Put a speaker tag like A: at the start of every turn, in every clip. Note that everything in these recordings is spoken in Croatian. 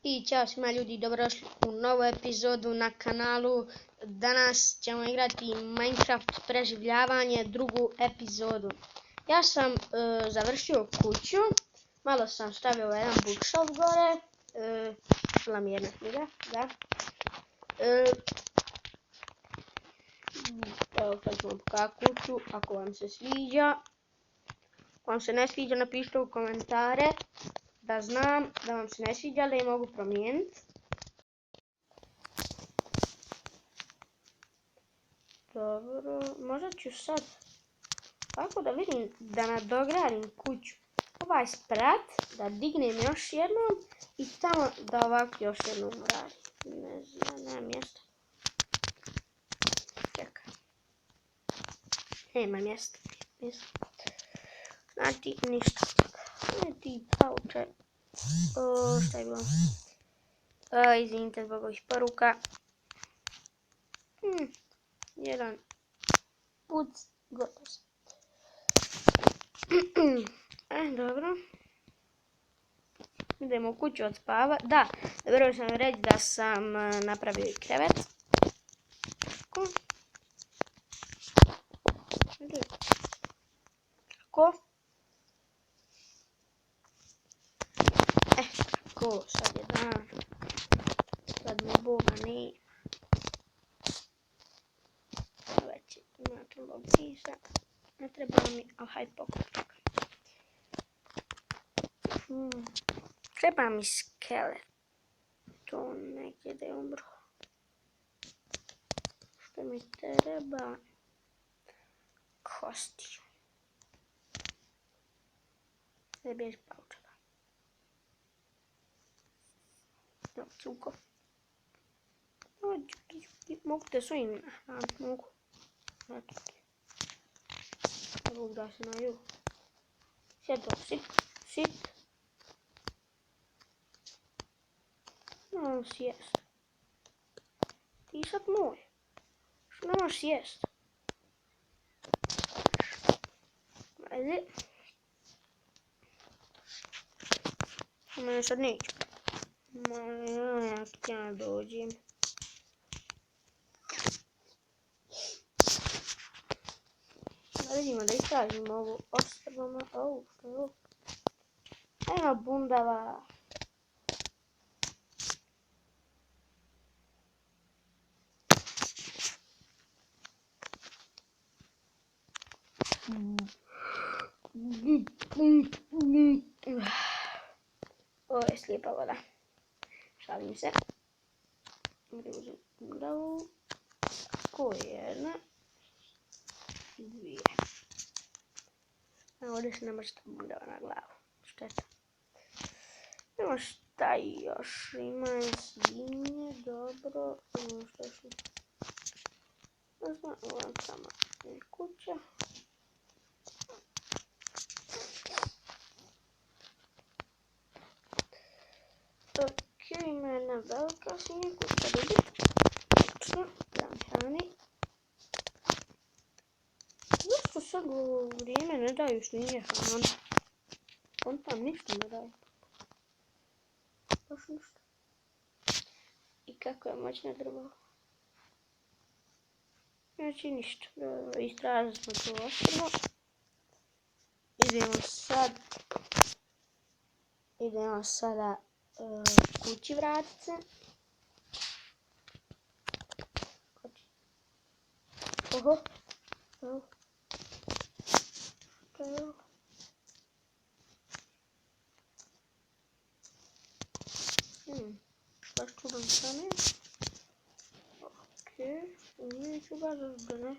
A: I ćao svima ljudi, dobrodošli u novu epizodu na kanalu. Danas ćemo igrati Minecraft preživljavanje, drugu epizodu. Ja sam završio kuću, malo sam stavio jedan bookshelf gore, bila mi jedna knjiga, da. Evo sad ćemo pokazati kuću, ako vam se sviđa. Ako vam se ne sviđa, napišite u komentare. Da znam da vam se ne sviđa, ali mogu promijeniti. Dobro, možda ću sad tako da vidim da nadogradim kuću. Ovaj sprat da dignem još jednom i tamo da ovako još jednom radim. Ne znam, nema mjesta. Čekaj. Nema mjesta. Znači ništa. Ne ti pauče. Šta je bilo? Izvinite zbog ovih poruka. Jedan puc, gotov sam. Dobro. Idemo u kuću od spava. Da, dobro sam reći da sam napravio i krevet. Tako. Tako. Tako, sad je dan. Sad mi Boga ne. Već ima tu logisa. Ne treba mi, ali hajde pokupiti. Treba mi skelet. To negdje da je umro. Što mi treba? Kosti. Ne biješ paučeva. Evo, cuko. Mogu te svojim nahraniti, mogu. Mogu da se naju. Sjedo, sit. Nemam sjest. Ti sad moj. Što nemaš sjest? Ajde. Mene sad neću. Ja dođem. Da vidimo da istražimo ovu ostrvama. Što je ovo? Eno bundava. Ovo je slijepa voda. Šalim se. Uzem bundavu. Ko je jedna? Dvije. A ovdje se ne može staviti bundava na glavu. Šteta. Nemo šta još. Ima svinje. Dobro. Što još? Ne znam. Ovo je samo kuća. Ok, ima jedna velika svinja koja će dobiti. Točno. Da mi hrani. Zašto sad u vrijeme ne daju svinje hranu? On tam ništa ne daje. Baš ništa. I kako je moćna drvo. Znači ništa. Istražili smo to ostrvo. Idemo sada kući vratit se. Oho. Evo. Što je ovo? Baš čudan stane. Okej. Neću baš da ne.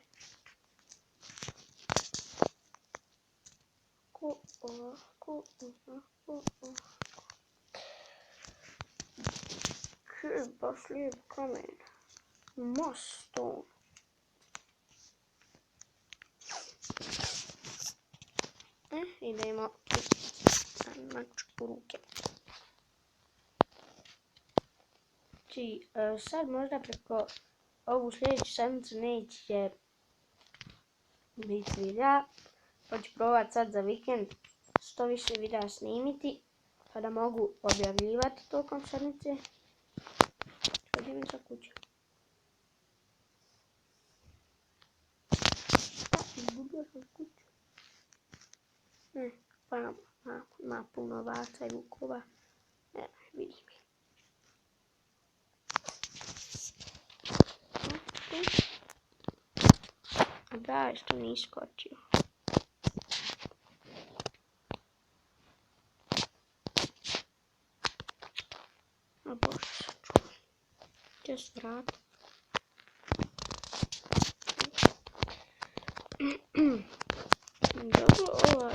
A: Ovako. Baš lijep kamen. Moston. Idemo naći u ruke. Znači, sad možda preko ovu sljedeću sedmicu neće biti videa. Hoću provat sad za vikend što više videa snimiti. pa da mogu objavljivati tokom sedmice. Sad idem za kuću. Izgubio sam kuću. Ne, pa ima puno ovaca i vukova. Ne, vidim je. A daj, što nisi skočio. A bože, sačuvaj. Gdje su vrata? Dobro,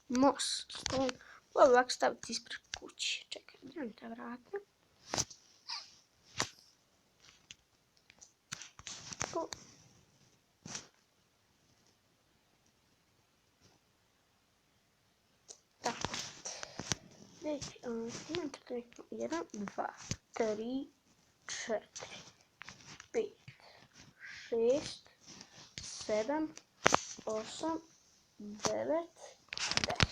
A: most stone. Ovo ovako staviti ispred kući. Čekaj, gdje ta vrata? Tu. Tako. Već, imam trenutno 1, 2, 3, 4, 5, 6, 7, 8, 9, 10.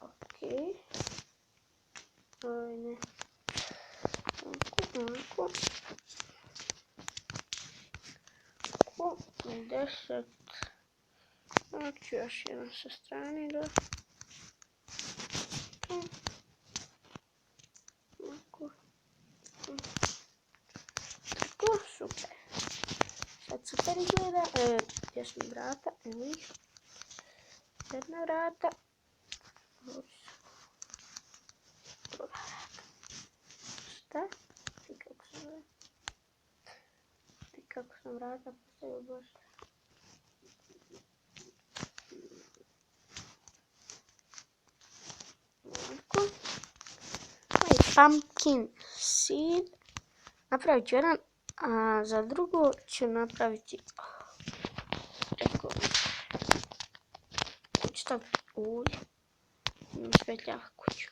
A: Okej. Ajde. Ovako. 10. Znači još jedan sa strane da. Ovako. Tako, super. Sad super izgleda. Gdje su mi vrata? Evo ih. Jedna vrata. Druga vrata. Šta? Ti kako sam vrata postavio baš. Ovako. Pumpkin seed. Napravit ću jedan, a za drugo ću napraviti ću staviti ulje. Svetljava kuću.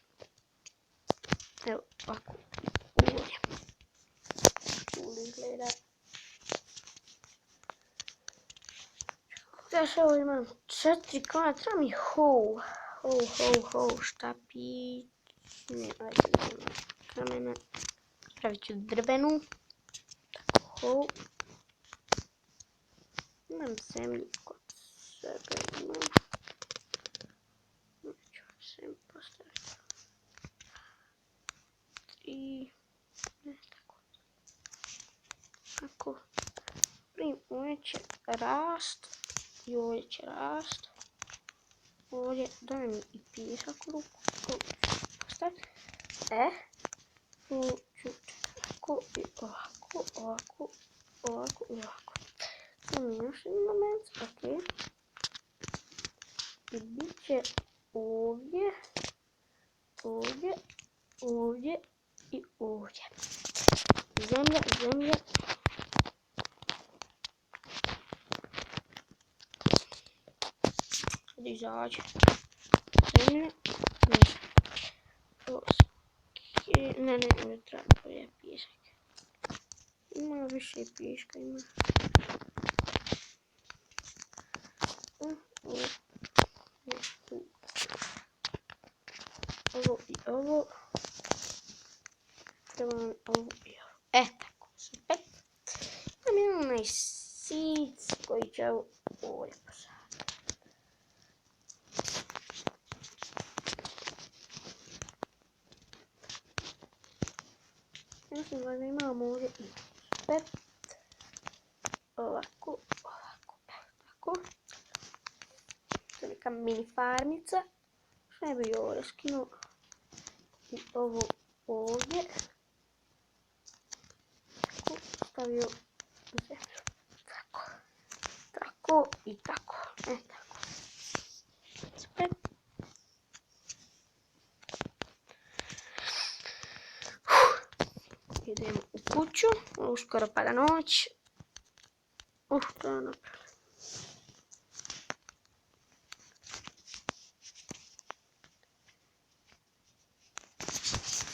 A: Evo ovako ulje. Ulje izgleda. Još ovo imam 4 kona, treba mi štapić. Ne, ajde nema kamena. Pravit ću drvenu. Tako, imam zemlju kod sebe, imam. Neću sem postaviti. 3, ne, tako. Tako. Ovdje će rast. I ovdje će rast. Ovdje daj mi i pijesak u ruku. Postaviti. Tu ću tako i ovako i ovako. Samo još jedan moment, ok. I bit će ovdje i ovdje. Zemlja. Sad izađe. Zemlja. Ne, ovdje treba je pijesak. Ima više pijeska, ima. Ovo i ovo. Treba nam ovo i ovo. Tako, super. Imam onaj seeds koji će ovdje posaditi. Mislim da imamo ovdje i super. Ovako. Tako. To je neka mini farmica. Što ne bi ovo raskinuo. I ovo ovdje. Tako. Stavio zemlju. Tako i tako. Tako. Super. Idemo u kuću. Uskoro pada noć. To je napravljeno.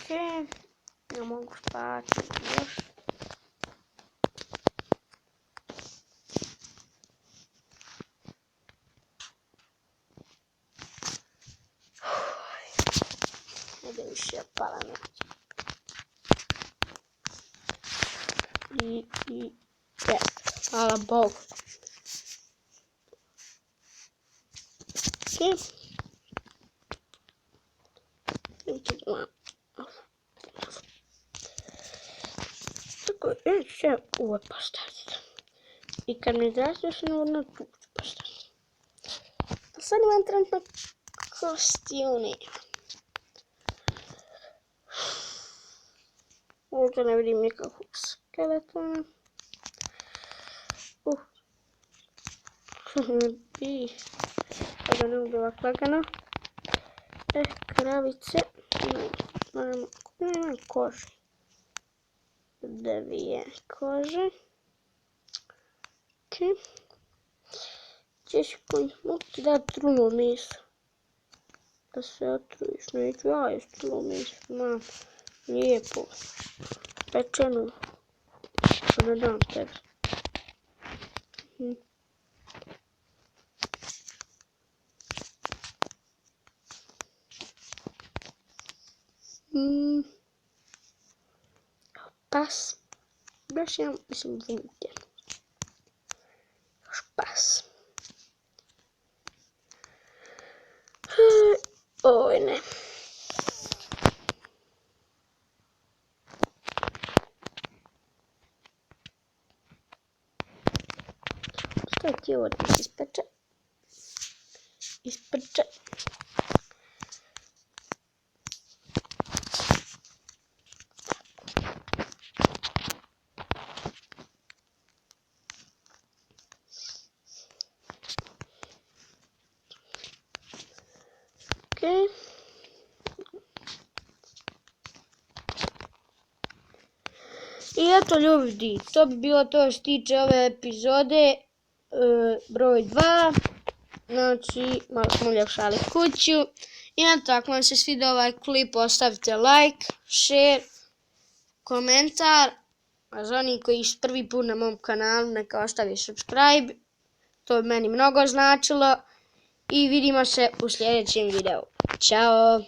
A: Okej. Ja mogu spati još. ovdje više pala neće. Hvala Bogu. Tako, će ovo postaviti. I kad mi izraste još navodno tu ću postaviti. A sad imam trenutno kostijuni. Ovdje ne vidim nikakvog skeletona. Da ne bude ovako lagano. Kravice. Imam kože. 2 kože. Ok. Ćeš mogu ti dati trulo meso. Da se otrujiš. Neću ja jesti trulo meso. Mam. Lijepo. Pečeno. To ne dam tebi. Pas. Baš ja mislim vidite. Još pas. Oj ne. Što ti ovo da se ispeče? Ispeče. I eto ljudi, to bi bilo to što tiče ove epizode broj 2. Znači, malo smo uljepšali kuću. I eto, ako vam se svidio ovaj klip, ostavite like, share, komentar. A za oni koji su prvi put na mom kanalu, neka ostavi subscribe. To bi meni mnogo značilo. I vidimo se u sljedećem videu. Ćao!